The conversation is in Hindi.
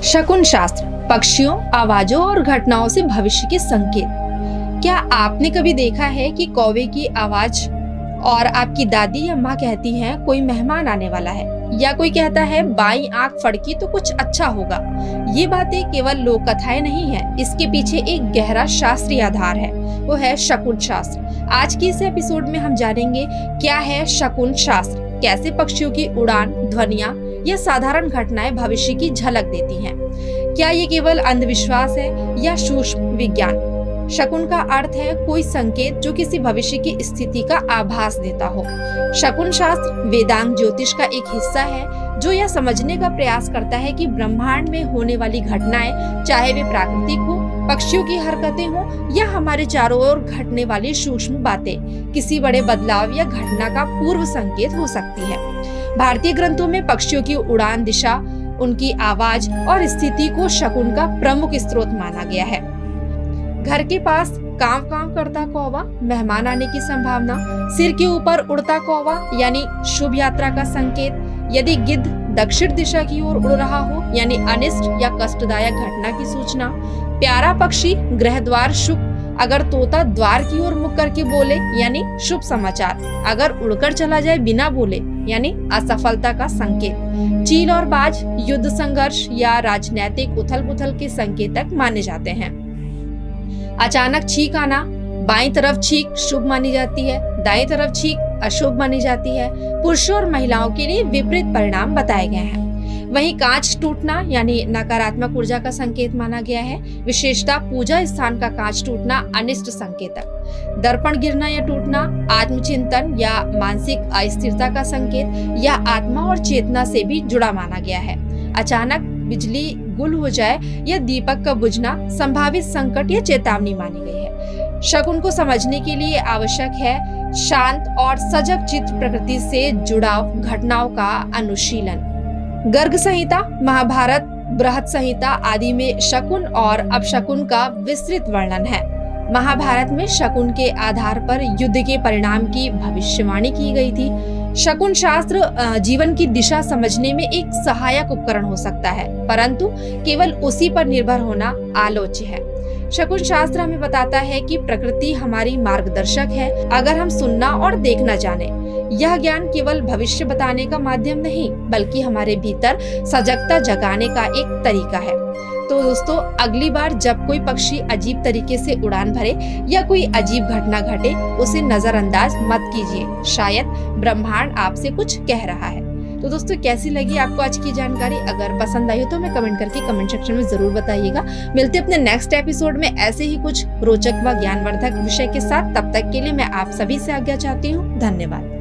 शकुन शास्त्र पक्षियों, आवाजों और घटनाओं से भविष्य के संकेत। क्या आपने कभी देखा है कि कौवे की आवाज और आपकी दादी या माँ कहती हैं कोई मेहमान आने वाला है, या कोई कहता है बाईं आंख फड़की तो कुछ अच्छा होगा। ये बातें केवल लोक कथाएं नहीं है, इसके पीछे एक गहरा शास्त्रीय आधार है, वो है शकुन शास्त्र। आज की इस एपिसोड में हम जानेंगे क्या है शकुन शास्त्र, कैसे पक्षियों की उड़ान, ध्वनियां या साधारण घटनाएं भविष्य की झलक देती हैं। क्या ये केवल अंधविश्वास है या सूक्ष्म विज्ञान? शकुन का अर्थ है कोई संकेत जो किसी भविष्य की स्थिति का आभास देता हो। शकुन शास्त्र वेदांग ज्योतिष का एक हिस्सा है जो यह समझने का प्रयास करता है कि ब्रह्मांड में होने वाली घटनाएं, चाहे वे प्राकृतिक हो, पक्षियों की हरकतें हो या हमारे चारों ओर घटने वाली सूक्ष्म बातें, किसी बड़े बदलाव या घटना का पूर्व संकेत हो सकती है। भारतीय ग्रंथों में पक्षियों की उड़ान दिशा, उनकी आवाज और स्थिति को शकुन का प्रमुख स्रोत माना गया है। घर के पास कांव कांव करता कौवा, मेहमान आने की संभावना। सिर के ऊपर उड़ता कौवा यानी शुभ यात्रा का संकेत। यदि गिद्ध दक्षिण दिशा की ओर उड़ रहा हो यानी अनिष्ट या कष्टदायक घटना की सूचना। प्यारा पक्षी गृह द्वार शुभ, अगर तोता द्वार की ओर मुख करके बोले यानी शुभ समाचार। अगर उड़कर चला जाए बिना बोले यानी असफलता का संकेत। चील और बाज युद्ध, संघर्ष या राजनैतिक उथल पुथल के संकेतक माने जाते हैं। अचानक छींक आना, बाईं तरफ छींक शुभ मानी जाती है, दाईं तरफ छींक अशुभ मानी जाती है। पुरुषों और महिलाओं के लिए विपरीत परिणाम बताए गए हैं। वहीं कांच टूटना यानी नकारात्मक ऊर्जा का संकेत माना गया है। विशेषता पूजा स्थान का कांच टूटना अनिष्ट संकेतक। दर्पण गिरना या टूटना आत्मचिंतन या मानसिक अस्थिरता का संकेत या आत्मा और चेतना से भी जुड़ा माना गया है। अचानक बिजली गुल हो जाए या दीपक का बुझना संभावित संकट या चेतावनी मानी गई है। शकुन को समझने के लिए आवश्यक है शांत और सजग चित्त, प्रकृति से जुड़ाव, घटनाओं का अनुशीलन। गर्ग संहिता, महाभारत, बृहत संहिता आदि में शकुन और अपशकुन का विस्तृत वर्णन है। महाभारत में शकुन के आधार पर युद्ध के परिणाम की भविष्यवाणी की गई थी। शकुन शास्त्र जीवन की दिशा समझने में एक सहायक उपकरण हो सकता है, परंतु केवल उसी पर निर्भर होना आलोच्य है। शकुन शास्त्र हमें बताता है कि प्रकृति हमारी मार्गदर्शक है, अगर हम सुनना और देखना जाने। यह ज्ञान केवल भविष्य बताने का माध्यम नहीं, बल्कि हमारे भीतर सजगता जगाने का एक तरीका है। तो दोस्तों, अगली बार जब कोई पक्षी अजीब तरीके से उड़ान भरे या कोई अजीब घटना घटे, उसे नजरअंदाज मत कीजिए, शायद ब्रह्मांड आपसे कुछ कह रहा है। तो दोस्तों, कैसी लगी आपको आज की जानकारी? अगर पसंद आई हो तो हमें कमेंट करके कमेंट सेक्शन में जरूर बताइएगा। मिलते हैं अपने नेक्स्ट एपिसोड में ऐसे ही कुछ रोचक व ज्ञानवर्धक विषय के साथ। तब तक के लिए मैं आप सभी से आज्ञा चाहती हूँ। धन्यवाद।